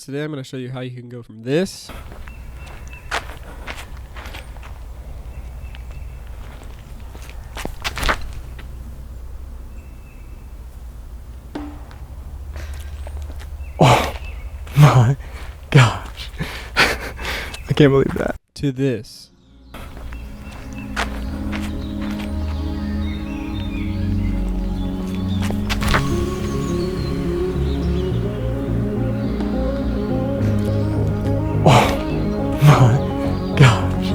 today I'm going to show you how you can go from this Oh my gosh. I can't believe that. to this. Oh my gosh.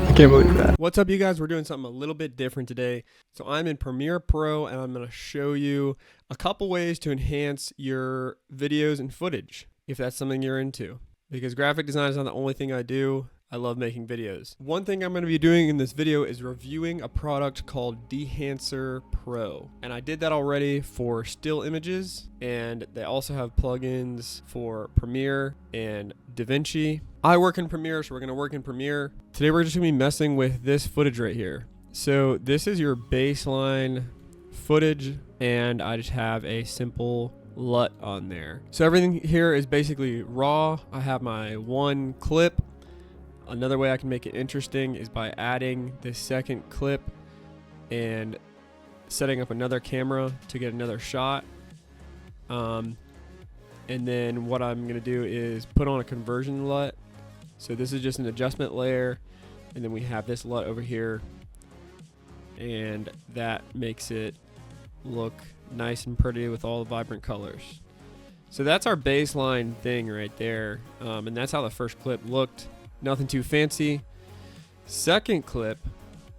I can't believe that. What's up, you guys? We're doing something a little bit different today. So I'm in Premiere Pro and I'm going to show you a couple ways to enhance your videos and footage if that's something you're into. Because graphic design is not the only thing I do. I love making videos. One thing I'm going to be doing in this video is reviewing a product called Dehancer Pro. And I did that already for still images, and they also have plugins for Premiere and DaVinci. I work in Premiere, so we're going to work in Premiere. Today we're just going to be messing with this footage right here. So this is your baseline footage, and I just have a simple LUT on there. So everything here is basically raw. I have my one clip. Another way I can make it interesting is by adding this second clip and setting up another camera to get another shot. And then what I'm going to do is put on a conversion LUT. So this is just an adjustment layer, and then we have this LUT over here, and that makes it look nice and pretty with all the vibrant colors. So that's our baseline thing right there, and that's how the first clip looked. Nothing too fancy. Second clip,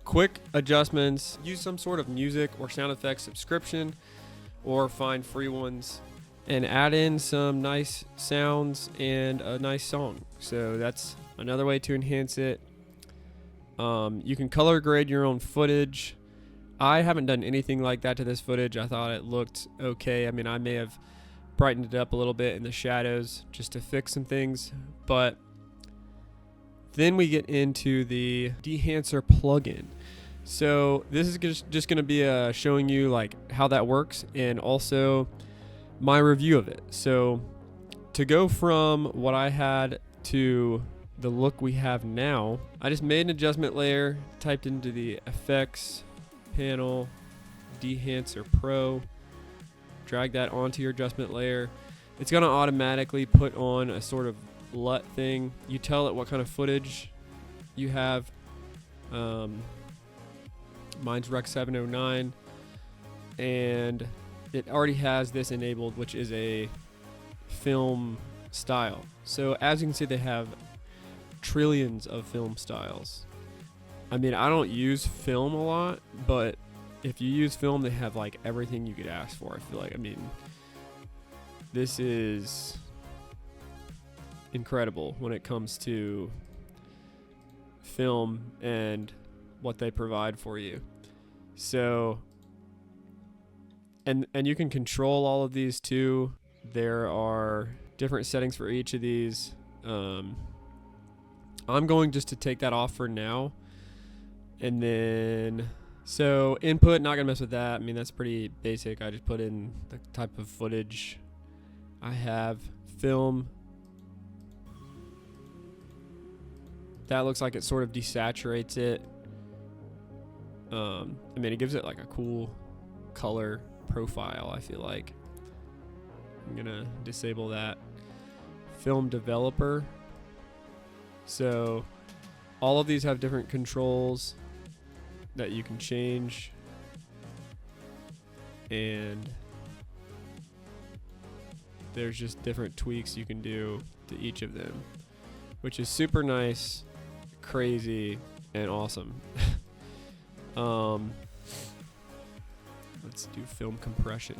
quick adjustments. Use some sort of music or sound effects subscription, or find free ones, and add in some nice sounds and a nice song. So that's another way to enhance it. You can color grade your own footage. I haven't done anything like that to this footage. I thought it looked okay. I mean, I may have brightened it up a little bit in the shadows just to fix some things, but then we get into the Dehancer plugin. So this is just going to be showing you like how that works, and also my review of it. So to go from what I had to the look we have now, I just made an adjustment layer, typed into the effects panel, Dehancer Pro, drag that onto your adjustment layer. It's going to automatically put on a sort of LUT thing. You tell it what kind of footage you have. Mine's Rec 709, and it already has this enabled, which is a film style. So as you can see, they have trillions of film styles. I mean, I don't use film a lot, but if you use film, they have like everything you could ask for. I feel like, I mean, this is incredible when it comes to film and what they provide for you. So, and you can control all of these too. There are different settings for each of these. I'm going just to take that off for now. And then, so input, not gonna mess with that. I mean, that's pretty basic. I just put in the type of footage I have. Film. That looks like it sort of desaturates it. I mean, it gives it like a cool color profile, I feel like. I'm gonna disable that. Film developer. So all of these have different controls that you can change, and there's just different tweaks you can do to each of them, which is super nice, crazy, and awesome. Let's do film compression.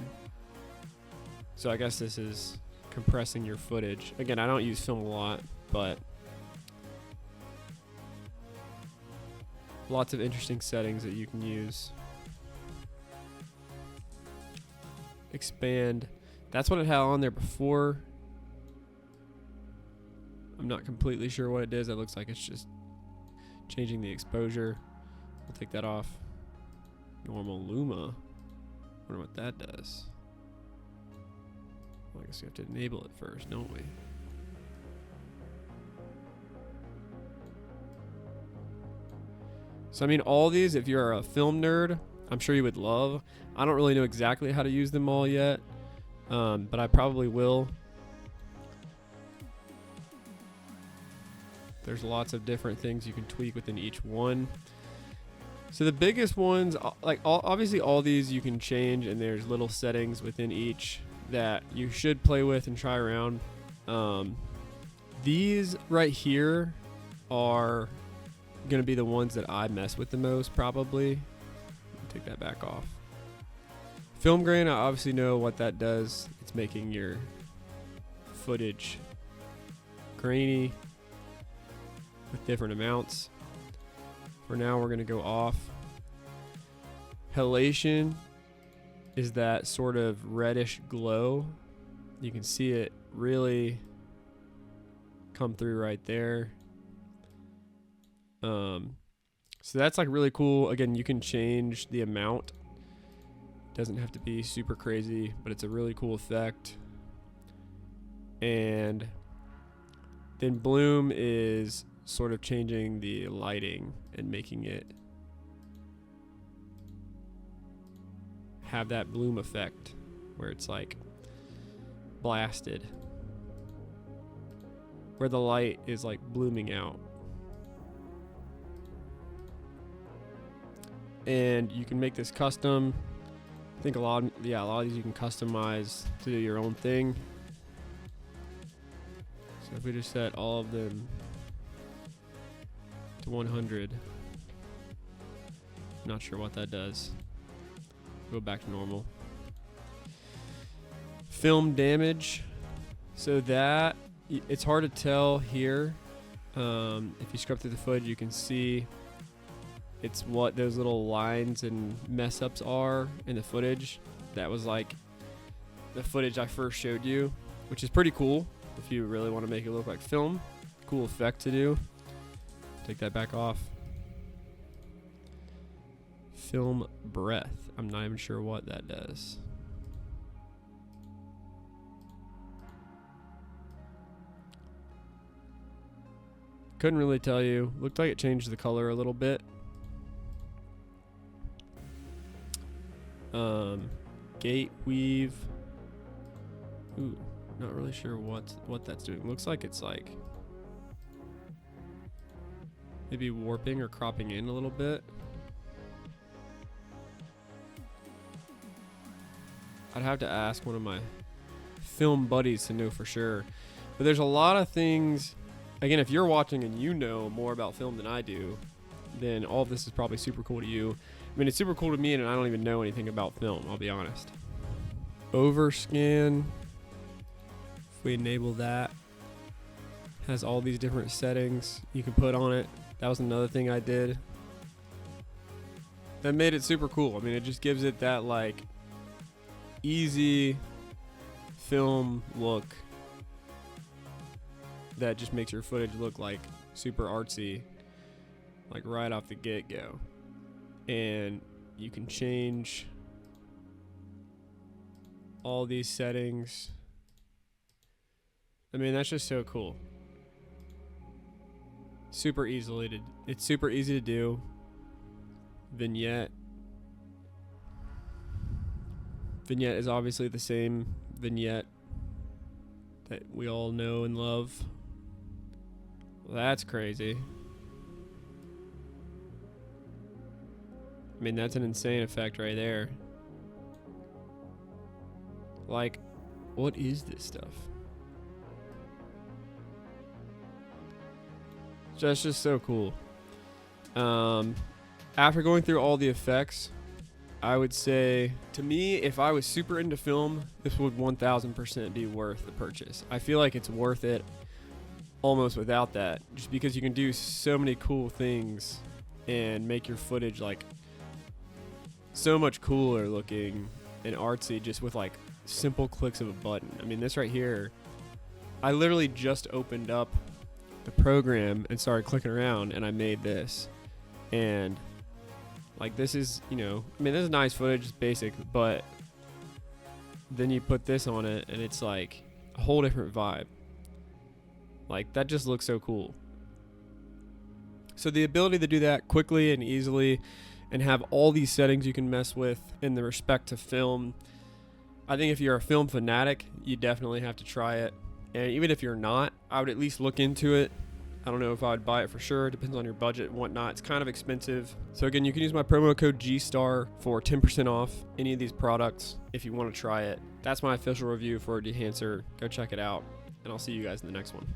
So I guess this is compressing your footage. Again, I don't use film a lot, but lots of interesting settings that you can use. Expand. That's what it had on there before. I'm not completely sure what it is. It looks like it's just changing the exposure. We'll take that off. Normal Luma. Wonder what that does. Well, I guess we have to enable it first, don't we? So I mean, all these, if you're a film nerd, I'm sure you would love. I don't really know exactly how to use them all yet, but I probably will. There's lots of different things you can tweak within each one. So the biggest ones, like obviously all these you can change, and there's little settings within each that you should play with and try around. These right here are gonna be the ones that I mess with the most, probably. Take that back off. Film grain, I obviously know what that does. It's making your footage grainy with different amounts. For now, we're gonna go off. Halation is that sort of reddish glow. You can see it really come through right there. So that's like really cool. Again, you can change the amount. Doesn't have to be super crazy, but it's a really cool effect. And then bloom is sort of changing the lighting and making it have that bloom effect where it's like blasted, where the light is like blooming out. And you can make this custom. I think a lot of these you can customize to do your own thing. So if we just set all of them to 100, not sure what that does. Go back to normal. Film damage. So that, it's hard to tell here. If you scrub through the footage, you can see it's what those little lines and mess ups are in the footage. That was like the footage I first showed you, which is pretty cool if you really want to make it look like film. Cool effect to do. Take that back off. Film breath. I'm not even sure what that does. Couldn't really tell you. Looked like it changed the color a little bit. Gate weave. Ooh, not really sure what that's doing. Looks like it's like maybe warping or cropping in a little bit. I'd have to ask one of my film buddies to know for sure. But there's a lot of things. Again, if you're watching and you know more about film than I do, then all of this is probably super cool to you. I mean, it's super cool to me, and I don't even know anything about film, I'll be honest. Overscan, if we enable that, has all these different settings you can put on it. That was another thing I did. That made it super cool. I mean, it just gives it that like easy film look that just makes your footage look like super artsy, like right off the get-go. And you can change all these settings. I mean, that's just so cool. It's super easy to do. Vignette is obviously the same vignette that we all know and love. Well, that's crazy. I mean, that's an insane effect right there. Like, what is this stuff? That's just so cool. After going through all the effects, I would say, to me, if I was super into film, this would 1000% be worth the purchase. I feel like it's worth it almost without that, just because you can do so many cool things and make your footage like so much cooler looking and artsy just with like simple clicks of a button. I mean, this right here, I literally just opened up the program and started clicking around and I made this. And like, this is, you know, I mean, this is nice footage, it's basic, but then you put this on it and it's like a whole different vibe. Like, that just looks so cool. So the ability to do that quickly and easily and have all these settings you can mess with in the respect to film, I think if you're a film fanatic, you definitely have to try it. And even if you're not, I would at least look into it. I don't know if I would buy it for sure. It depends on your budget and whatnot. It's kind of expensive. So again, you can use my promo code GSTAR for 10% off any of these products if you want to try it. That's my official review for Dehancer. Go check it out, and I'll see you guys in the next one.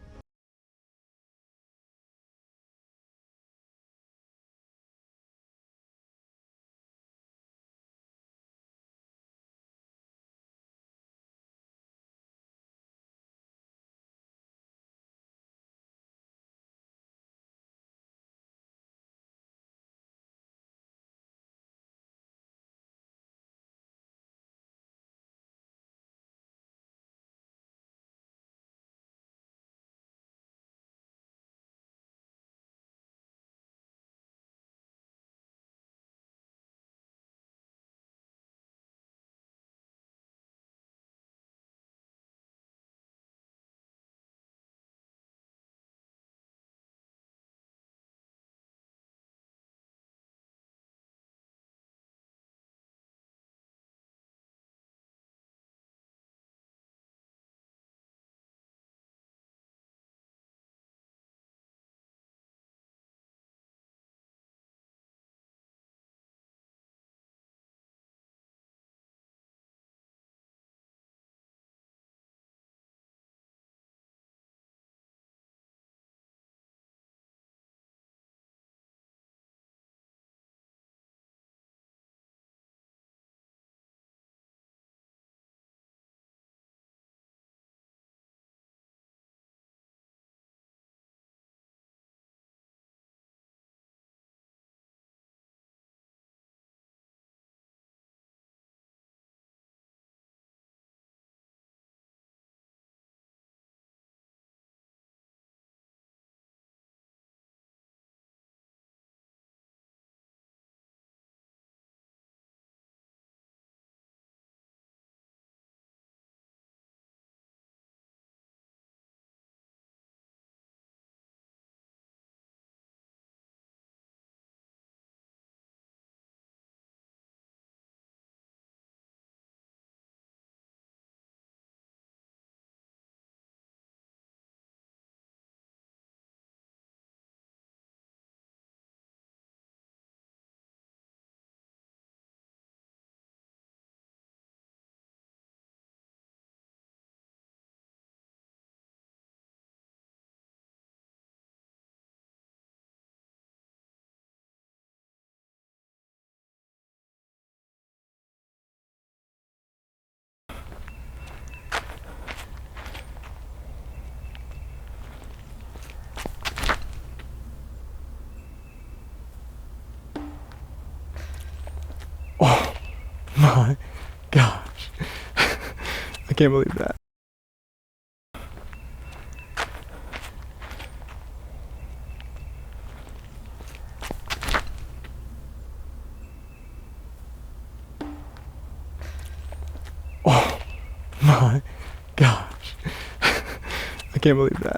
Oh my gosh. I can't believe that. Oh my gosh. I can't believe that.